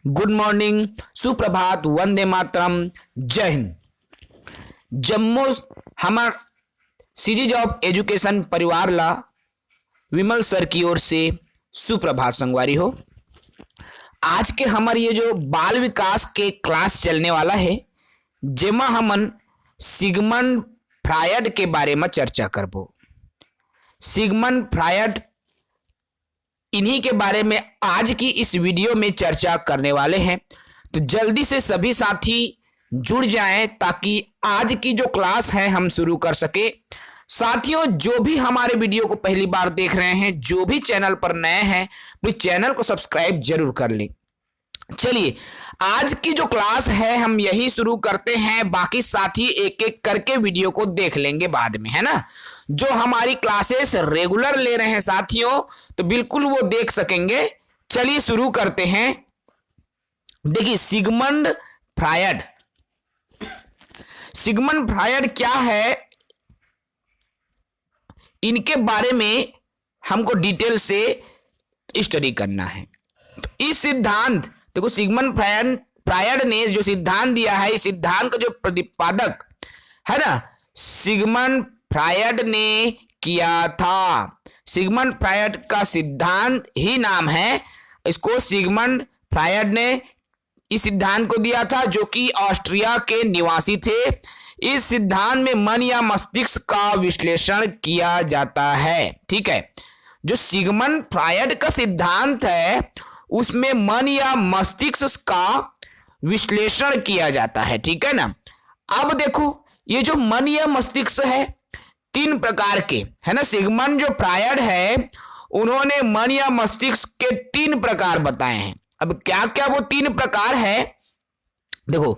Good morning, सुप्रभात, वंदे मातरम, जय हिंद। जम्मू हमार सीरीज ऑफ एजुकेशन परिवार ला विमल सर की ओर से सुप्रभात संगवारी हो। आज के हमारे ये जो बाल विकास के क्लास चलने वाला है, जेमा हमन सिगमंड फ्रायड के बारे में चर्चा करबो। सिगमंड फ्रायड, इन्हीं के बारे में आज की इस वीडियो में चर्चा करने वाले हैं। तो जल्दी से सभी साथी जुड़ जाएं ताकि आज की जो क्लास है हम शुरू कर सके। साथियों, जो भी हमारे वीडियो को पहली बार देख रहे हैं, जो भी चैनल पर नए हैं, प्लीज चैनल को सब्सक्राइब जरूर कर लें। चलिए, आज की जो क्लास है हम यही शुरू करते हैं। बाकी साथी एक एक करके वीडियो को देख लेंगे बाद में, है ना। जो हमारी क्लासेस रेगुलर ले रहे हैं साथियों, तो बिल्कुल वो देख सकेंगे। चलिए शुरू करते हैं। देखिए, सिगमंड फ्रायड, सिगमंड फ्रायड क्या है, इनके बारे में हमको डिटेल से स्टडी करना है। तो इस सिद्धांत, देखो, सिगमंड फ्रायड ने जो सिद्धांत दिया है, इस सिद्धांत का जो प्रतिपादक है ना, सिगमंड फ्रायड ने किया था। सिगमंड फ्रायड का सिद्धांत ही नाम है। इसको सिगमंड फ्रायड ने इस सिद्धांत को दिया था, जो कि ऑस्ट्रिया के निवासी थे। इस सिद्धांत में मन या मस्तिष्क का विश्लेषण किया जाता है। ठीक है, जो सिगमंड फ्रायड का सिद्धांत है उसमें मन या मस्तिष्क का विश्लेषण किया जाता है। ठीक है ना। अब देखो, ये जो मन या मस्तिष्क है, तीन प्रकार के है ना। सिगमंड जो फ्रायड है, उन्होंने मन या मस्तिष्क के तीन प्रकार बताए हैं। अब क्या क्या वो तीन प्रकार है, देखो,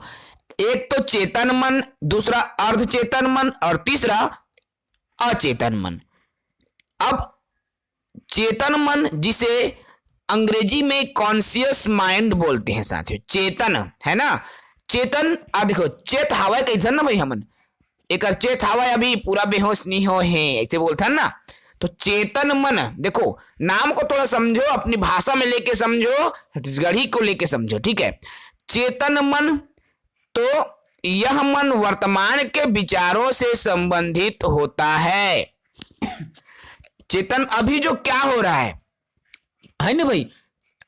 एक तो चेतन मन, दूसरा अर्धचेतन मन और तीसरा अचेतन मन। अब चेतन मन, जिसे अंग्रेजी में कॉन्शियस माइंड बोलते हैं साथियों, चेतन है ना। चेतन, देखो, चेत हवा कैसे ना भाई, हमन एक चेत हवा अभी पूरा बेहोश नहीं हो है, ऐसे बोलते हैं ना। तो चेतन मन, देखो, नाम को थोड़ा समझो, अपनी भाषा में लेके समझो, छत्तीसगढ़ी को लेके समझो। ठीक है, चेतन मन, तो यह मन वर्तमान के विचारों से संबंधित होता है। चेतन, अभी जो क्या हो रहा है ना भाई,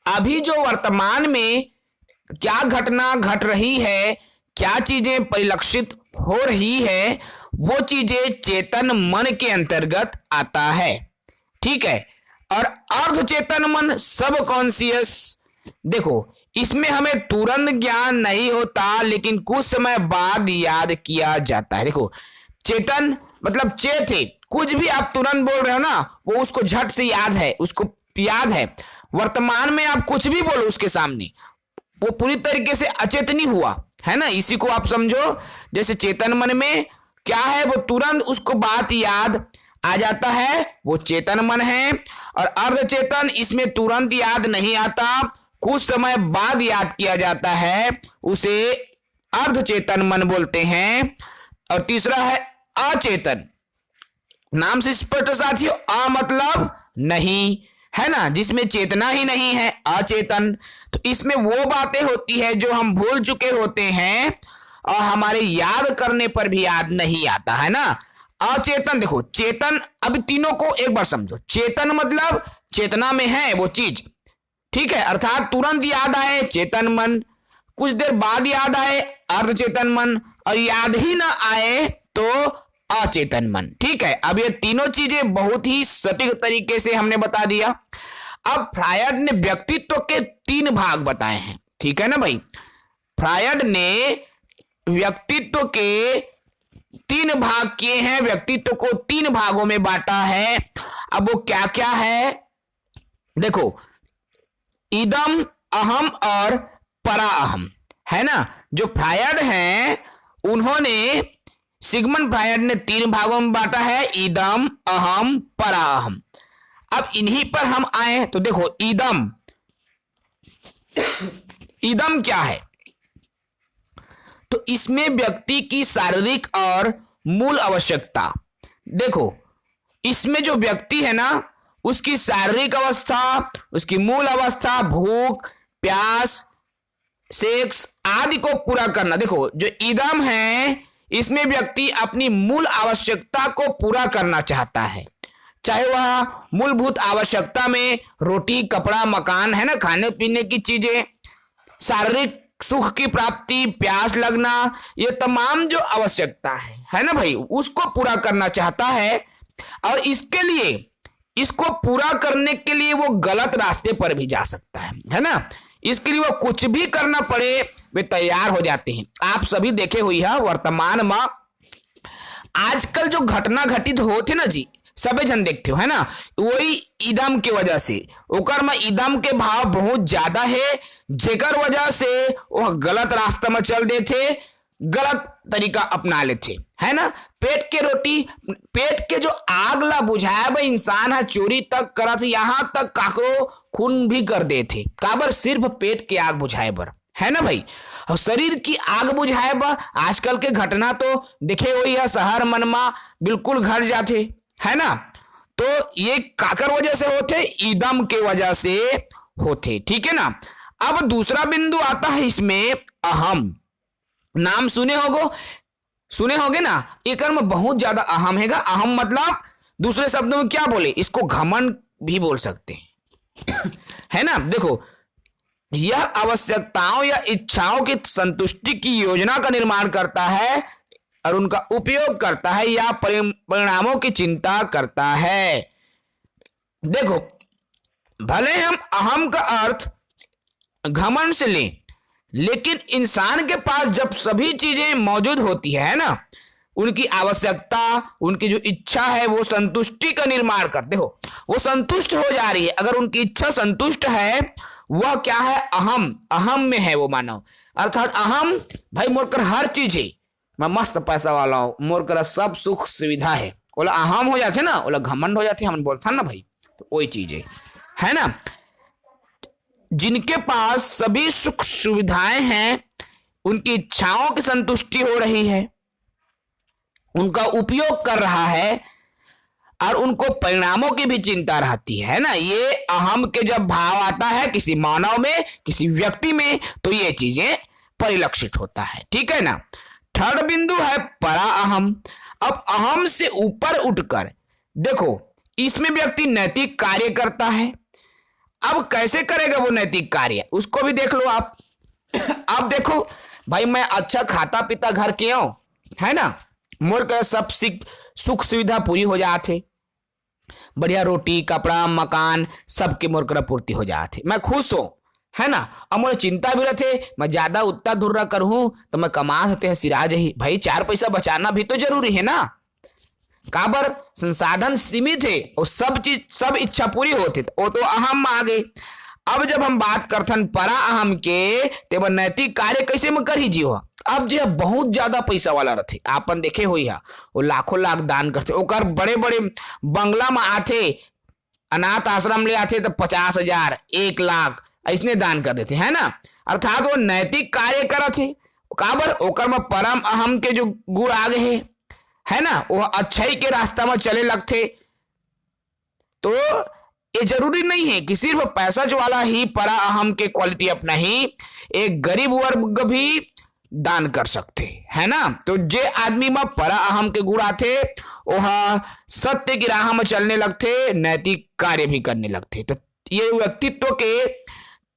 अभी जो वर्तमान में क्या घटना घट रही है, क्या चीजें परिलक्षित हो रही है, वो चीजें चेतन मन के अंतर्गत आता है। ठीक है, और अर्धचेतन मन, सब कॉन्शियस, देखो, इसमें हमें तुरंत ज्ञान नहीं होता, लेकिन कुछ समय बाद याद किया जाता है। देखो, चेतन मतलब चेत है, कुछ भी आप तुरंत बोल रहे हो ना, वो उसको झट से याद है, उसको याद है। वर्तमान में आप कुछ भी बोलो उसके सामने, वो पूरी तरीके से अचेतनी हुआ है ना। इसी को आप समझो, जैसे चेतन मन में क्या है, वो तुरंत उसको बात याद आ जाता है, वो चेतन मन है। और अर्धचेतन, इसमें तुरंत याद नहीं आता, कुछ समय बाद याद किया जाता है, उसे अर्धचेतन मन बोलते हैं। और तीसरा है अचेतन, नाम से स्पष्ट साथियों, अ मतलब नहीं है ना, जिसमें चेतना ही नहीं है, अचेतन। तो इसमें वो बातें होती है जो हम भूल चुके होते हैं और हमारे याद करने पर भी याद नहीं आता है ना। अचेतन, देखो, चेतन, अब तीनों को एक बार समझो। चेतन मतलब चेतना में है वो चीज, ठीक है, अर्थात तुरंत याद आए चेतन मन, कुछ देर बाद याद आए अर्धचेतन मन, और याद ही ना आए तो अचेतन मन। ठीक है, अब ये तीनों चीजें बहुत ही सटीक तरीके से हमने बता दिया। अब फ्रायड ने व्यक्तित्व के तीन भाग बताए हैं। ठीक है ना भाई, फ्रायड ने व्यक्तित्व के तीन भाग किए हैं, व्यक्तित्व को तीन भागों में बांटा है। अब वो क्या क्या है, देखो, इदम, अहम और परा अहम, है ना। जो फ्रायड हैं, उन्होंने, सिगमंड फ्रायड ने तीन भागों में बांटा है, इदम, अहम, परा अहम। अब इन्हीं पर हम आए तो देखो, इदम, इदम क्या है, तो इसमें व्यक्ति की शारीरिक और मूल आवश्यकता, देखो, इसमें जो व्यक्ति है ना, उसकी शारीरिक अवस्था, उसकी मूल अवस्था, भूख, प्यास, सेक्स आदि को पूरा करना। देखो जो इदम है इसमें व्यक्ति अपनी मूल आवश्यकता को पूरा करना चाहता है, चाहे वह मूलभूत आवश्यकता में रोटी कपड़ा मकान है ना, खाने पीने की चीजें, शारीरिक सुख की प्राप्ति, प्यास लगना, ये तमाम जो आवश्यकता है ना भाई, उसको पूरा करना चाहता है। और इसके लिए, इसको पूरा करने के लिए वो गलत रास्ते पर भी जा सकता है ना। इसके लिए वो कुछ भी करना पड़े वे तैयार हो जाते हैं। आप सभी देखे हुई है वर्तमान में आजकल जो घटना घटित होते ना जी, सबे जन देखते हो है ना, वही ईदम के वजह से, ओकर में ईदम के भाव बहुत ज्यादा है, जेकर वजह से वह गलत रास्ता में चल देते, गलत तरीका अपना लेते है ना। पेट के रोटी, पेट के जो आग ला बुझाए भाई इंसान है, चोरी तक करत, यहाँ तक काकरो खून भी कर देते, काबर सिर्फ पेट के आग बुझाए बर है ना भाई। और शरीर की आग बुझाए बर आजकल के घटना तो देखे हुई है, शहर मन में बिल्कुल घट जाते है ना। तो ये काकर वजह से होते, ईदम के वजह से होते, ठीक है ना। अब दूसरा बिंदु आता है इसमें अहम। नाम सुने होगे ना, एक में बहुत ज्यादा अहम हैगा। अहम मतलब दूसरे शब्दों में क्या बोले, इसको घमंड भी बोल सकते हैं है ना। देखो यह आवश्यकताओं या इच्छाओं की संतुष्टि की योजना का निर्माण करता है और उनका उपयोग करता है या परिणामों की चिंता करता है। देखो भले हम अहम का अर्थ घमंड से लें, लेकिन इंसान के पास जब सभी चीजें मौजूद होती है ना, उनकी आवश्यकता, उनकी जो इच्छा है वो संतुष्टि का निर्माण करते हो, वो संतुष्ट हो जा रही है। अगर उनकी इच्छा संतुष्ट है, वह क्या है, अहम में है वो मानव। अर्थात अहम भाई मोर कर हर चीज है, मैं मस्त पैसा वाला हूं, मोर कर सब सुख सुविधा है, बोला अहम हो जाते ना, बोला घमंड हो जाते, हम बोलता ना भाई, तो वही चीज है ना। जिनके पास सभी सुख सुविधाएं हैं, उनकी इच्छाओं की संतुष्टि हो रही है, उनका उपयोग कर रहा है और उनको परिणामों की भी चिंता रहती है ना। ये अहम के जब भाव आता है किसी मानव में, किसी व्यक्ति में, तो ये चीजें परिलक्षित होता है, ठीक है ना। थर्ड बिंदु है परा अहम। अब अहम से ऊपर उठकर देखो, इसमें व्यक्ति नैतिक कार्य करता है। अब कैसे करेगा वो नैतिक कार्य, उसको भी देख लो आप। अब देखो भाई, मैं अच्छा खाता पीता घर के आऊं है ना, मोर का सब सुख सुविधा पूरी हो जाते, बढ़िया रोटी कपड़ा मकान सबके मोर कर पूर्ति हो जाते, मैं खुश हूं है ना। अब मोर चिंता भी रहते, मैं ज्यादा उत्ता धुर्रा करूं तो मैं कमा सकते हैं सिराज ही, भाई 4 पैसा बचाना भी तो जरूरी है ना। काबर संसाधन सीमित है और सब चीज सब इच्छा पूरी होती, वो तो अहम में आ गए। अब जब हम बात करथन परा अहम के, तेब नैतिक कार्य कैसे में कर ही जीव। अब जो बहुत ज्यादा पैसा वाला रहते, आपन देखे हुई है, वो लाखों लाख दान करते, ओकर बड़े बड़े बंगला में आते, अनाथ आश्रम ले आते तो 50,000 1 लाख ऐसने दान कर देते है ना। अर्थात वो नैतिक कार्य करते, काबर ओकर में परम अहम के जो गुण आ गए है ना, वो अच्छाई के रास्ता में चले लगते। तो ये जरूरी नहीं है कि सिर्फ पैसा वाला ही परा अहम के क्वालिटी अपना ही, एक गरीब वर्ग भी दान कर सकते है ना। तो जे आदमी में परा अहम के गुण आते, वह सत्य की राह में चलने लगते, नैतिक कार्य भी करने लगते। तो ये व्यक्तित्व के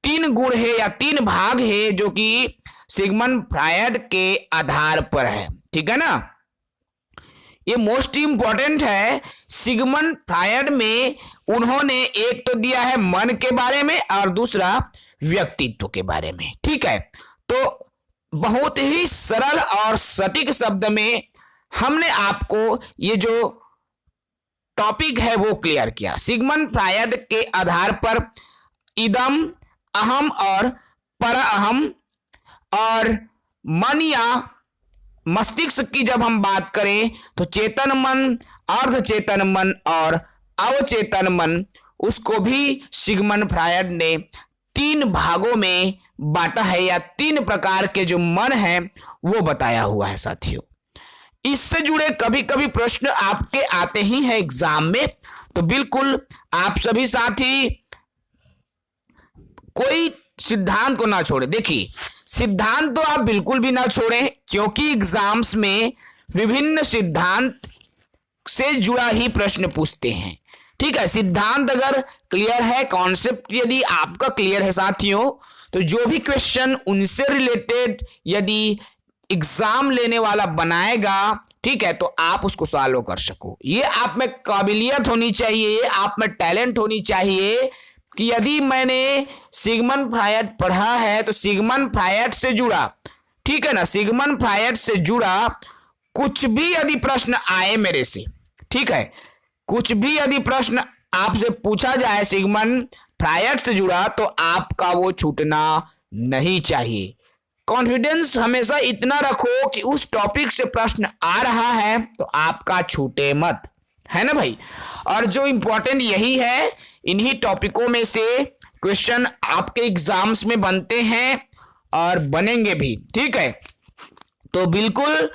3 गुण है या 3 भाग है, जो कि सिगमंड फ्रायड के आधार पर है, ठीक है ना। ये मोस्ट इंपॉर्टेंट है। सिगमंड फ्रायड में उन्होंने एक तो दिया है मन के बारे में और दूसरा व्यक्तित्व के बारे में, ठीक है। तो बहुत ही सरल और सटीक शब्द में हमने आपको ये जो टॉपिक है वो क्लियर किया। सिगमंड फ्रायड के आधार पर इदम, अहम और पर अहम और मन या मस्तिष्क की जब हम बात करें तो चेतन मन, अर्ध चेतन मन और अवचेतन मन, उसको भी सिगमंड फ्रायड ने 3 भागों में बांटा है या 3 प्रकार के जो मन है वो बताया हुआ है साथियों। इससे जुड़े कभी कभी प्रश्न आपके आते ही हैं एग्जाम में, तो बिल्कुल आप सभी साथी कोई सिद्धांत को ना छोड़े। देखिए सिद्धांत तो आप बिल्कुल भी ना छोड़ें, क्योंकि एग्जाम्स में विभिन्न सिद्धांत से जुड़ा ही प्रश्न पूछते हैं। ठीक है, सिद्धांत अगर क्लियर है, कॉन्सेप्ट यदि आपका क्लियर है साथियों, तो जो भी क्वेश्चन उनसे रिलेटेड यदि एग्जाम लेने वाला बनाएगा, ठीक है, तो आप उसको सॉल्व कर सको। ये आप में काबिलियत होनी चाहिए, आप में टैलेंट होनी चाहिए कि यदि मैंने सिगमंड फ्रायड पढ़ा है तो सिगमंड फ्रायड से जुड़ा, ठीक है ना, सिगमंड फ्रायड से जुड़ा कुछ भी यदि प्रश्न आए मेरे से, ठीक है, कुछ भी यदि प्रश्न आपसे पूछा जाए सिगमंड फ्रायड से जुड़ा, तो आपका वो छूटना नहीं चाहिए। कॉन्फिडेंस हमेशा इतना रखो कि उस टॉपिक से प्रश्न आ रहा है तो आपका छूटे मत, है ना भाई। और जो इंपॉर्टेंट यही है, इन्हीं टॉपिकों में से क्वेश्चन आपके एग्जाम्स में बनते हैं और बनेंगे भी, ठीक है। तो बिल्कुल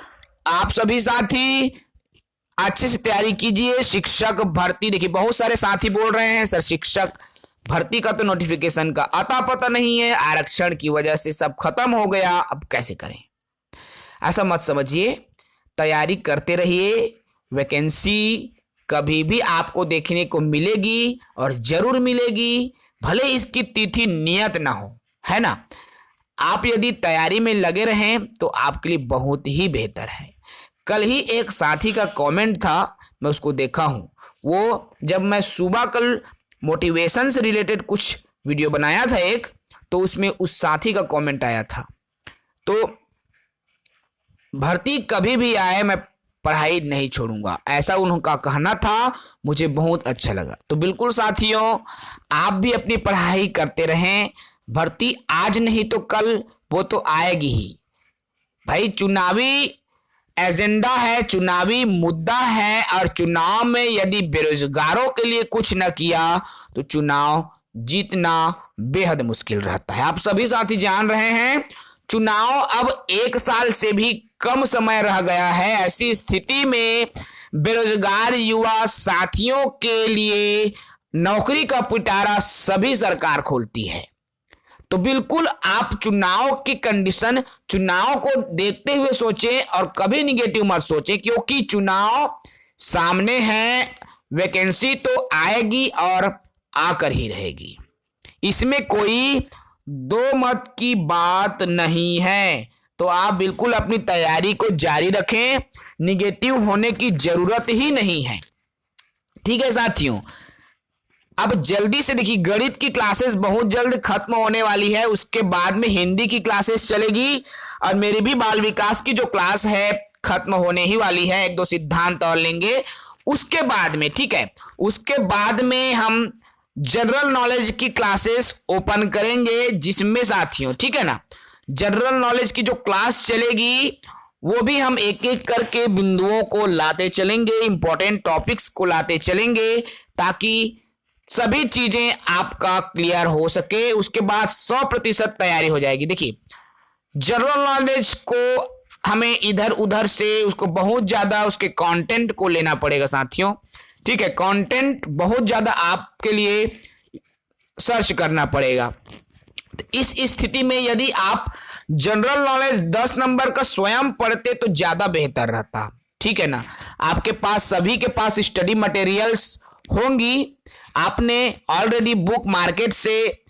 आप सभी साथी अच्छे से तैयारी कीजिए। शिक्षक भर्ती, देखिए बहुत सारे साथी बोल रहे हैं सर शिक्षक भर्ती का तो नोटिफिकेशन का अता पता नहीं है, आरक्षण की वजह से सब खत्म हो गया, अब कैसे करें। ऐसा मत समझिए, तैयारी करते रहिए। वैकेंसी कभी भी आपको देखने को मिलेगी और जरूर मिलेगी, भले इसकी तिथि नियत ना हो, है ना। आप यदि तैयारी में लगे रहें तो आपके लिए बहुत ही बेहतर है। कल ही एक साथी का कमेंट था, मैं उसको देखा हूं, वो जब मैं सुबह कल मोटिवेशन से रिलेटेड कुछ वीडियो बनाया था एक, तो उसमें उस साथी का कमेंट आया था, तो भर्ती कभी भी आए मैं पढ़ाई नहीं छोड़ूंगा, ऐसा उनका कहना था। मुझे बहुत अच्छा लगा। तो बिल्कुल साथियों, आप भी अपनी पढ़ाई करते रहें। भर्ती आज नहीं तो कल वो तो आएगी ही भाई। चुनावी एजेंडा है, चुनावी मुद्दा है, और चुनाव में यदि बेरोजगारों के लिए कुछ न किया तो चुनाव जीतना बेहद मुश्किल रहता है। आप सभी साथी जान रहे हैं, चुनाव अब 1 साल से भी कम समय रह गया है। ऐसी स्थिति में बेरोजगार युवा साथियों के लिए नौकरी का पिटारा सभी सरकार खोलती है। तो बिल्कुल आप चुनाव की कंडीशन, चुनाव को देखते हुए सोचें और कभी निगेटिव मत सोचें, क्योंकि चुनाव सामने है, वैकेंसी तो आएगी और आकर ही रहेगी, इसमें कोई दो मत की बात नहीं है। तो आप बिल्कुल अपनी तैयारी को जारी रखें, निगेटिव होने की जरूरत ही नहीं है, ठीक है साथियों। अब जल्दी से देखिए, गणित की क्लासेस बहुत जल्द खत्म होने वाली है, उसके बाद में हिंदी की क्लासेस चलेगी, और मेरी भी बाल विकास की जो क्लास है खत्म होने ही वाली है। 1-2 सिद्धांत और लेंगे उसके बाद में, ठीक है। उसके बाद में हम जनरल नॉलेज की क्लासेस ओपन करेंगे, जिसमें साथियों, ठीक है ना, जनरल नॉलेज की जो क्लास चलेगी वो भी हम एक एक करके बिंदुओं को लाते चलेंगे, इंपॉर्टेंट टॉपिक्स को लाते चलेंगे, ताकि सभी चीजें आपका क्लियर हो सके। उसके बाद 100% तैयारी हो जाएगी। देखिए, जनरल नॉलेज को हमें इधर उधर से उसको बहुत ज्यादा उसके कंटेंट को लेना पड़ेगा साथियों, ठीक है। कंटेंट बहुत ज्यादा आपके लिए सर्च करना पड़ेगा। इस स्थिति में यदि आप जनरल नॉलेज 10 नंबर का स्वयं पढ़ते तो ज्यादा बेहतर रहता, ठीक है ना। आपके पास, सभी के पास स्टडी मटेरियल्स होंगी, आपने ऑलरेडी बुक मार्केट से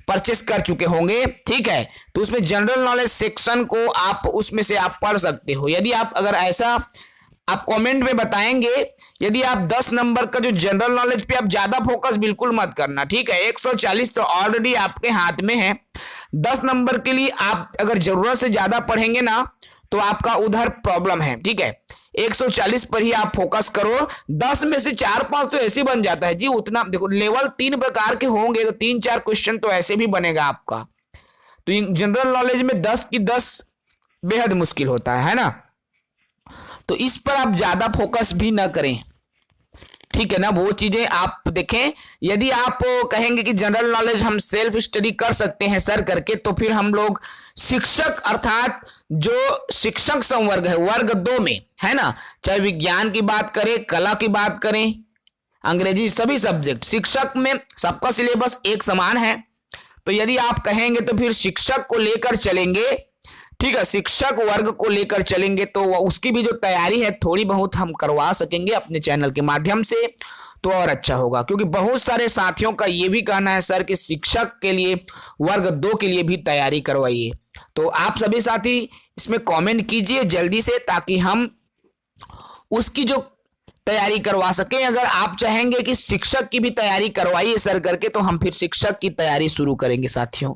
परचेस कर चुके होंगे, ठीक है। तो उसमें जनरल नॉलेज सेक्शन को आप उसमें से आप पढ़ सकते हो। यदि आप अगर ऐसा आप कमेंट में बताएंगे, यदि आप 10 नंबर का जो जनरल नॉलेज पे आप ज्यादा फोकस बिल्कुल मत करना, ठीक है। 140 तो ऑलरेडी आपके हाथ में है। 10 नंबर के लिए आप अगर जरूरत से ज्यादा पढ़ेंगे ना तो आपका उधर प्रॉब्लम है, ठीक है। 140 पर ही आप फोकस करो। 10 में से 4-5 तो ऐसे बन जाता है जी, उतना देखो। लेवल 3 प्रकार के होंगे तो 3-4 क्वेश्चन तो ऐसे भी बनेगा आपका। तो जनरल नॉलेज में 10 की 10 बेहद मुश्किल होता है ना। तो इस पर आप ज्यादा फोकस भी ना करें, ठीक है ना। वो चीजें आप देखें। यदि आप कहेंगे कि जनरल नॉलेज हम सेल्फ स्टडी कर सकते हैं सर करके, तो फिर हम लोग शिक्षक अर्थात जो शिक्षक संवर्ग है वर्ग 2 में, है ना, चाहे विज्ञान की बात करें, कला की बात करें, अंग्रेजी, सभी सब्जेक्ट, शिक्षक में सबका सिलेबस एक समान है। तो यदि आप कहेंगे तो फिर शिक्षक को लेकर चलेंगे, ठीक है, शिक्षक वर्ग को लेकर चलेंगे तो उसकी भी जो तैयारी है थोड़ी बहुत हम करवा सकेंगे अपने चैनल के माध्यम से, तो और अच्छा होगा। क्योंकि बहुत सारे साथियों का ये भी कहना है सर कि शिक्षक के लिए वर्ग 2 के लिए भी तैयारी करवाइए। तो आप सभी साथी इसमें कमेंट कीजिए जल्दी से, ताकि हम उसकी जो तैयारी करवा सकें। अगर आप चाहेंगे कि शिक्षक की भी तैयारी करवाइए सर करके, तो हम फिर शिक्षक की तैयारी शुरू करेंगे साथियों।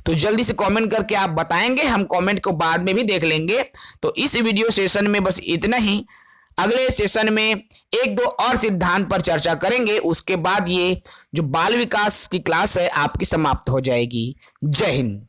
तो जल्दी से कमेंट करके आप बताएंगे, हम कमेंट को बाद में भी देख लेंगे। तो इस वीडियो सेशन में बस इतना ही। अगले सेशन में 1-2 और सिद्धांत पर चर्चा करेंगे, उसके बाद ये जो बाल विकास की क्लास है आपकी समाप्त हो जाएगी। जय हिंद।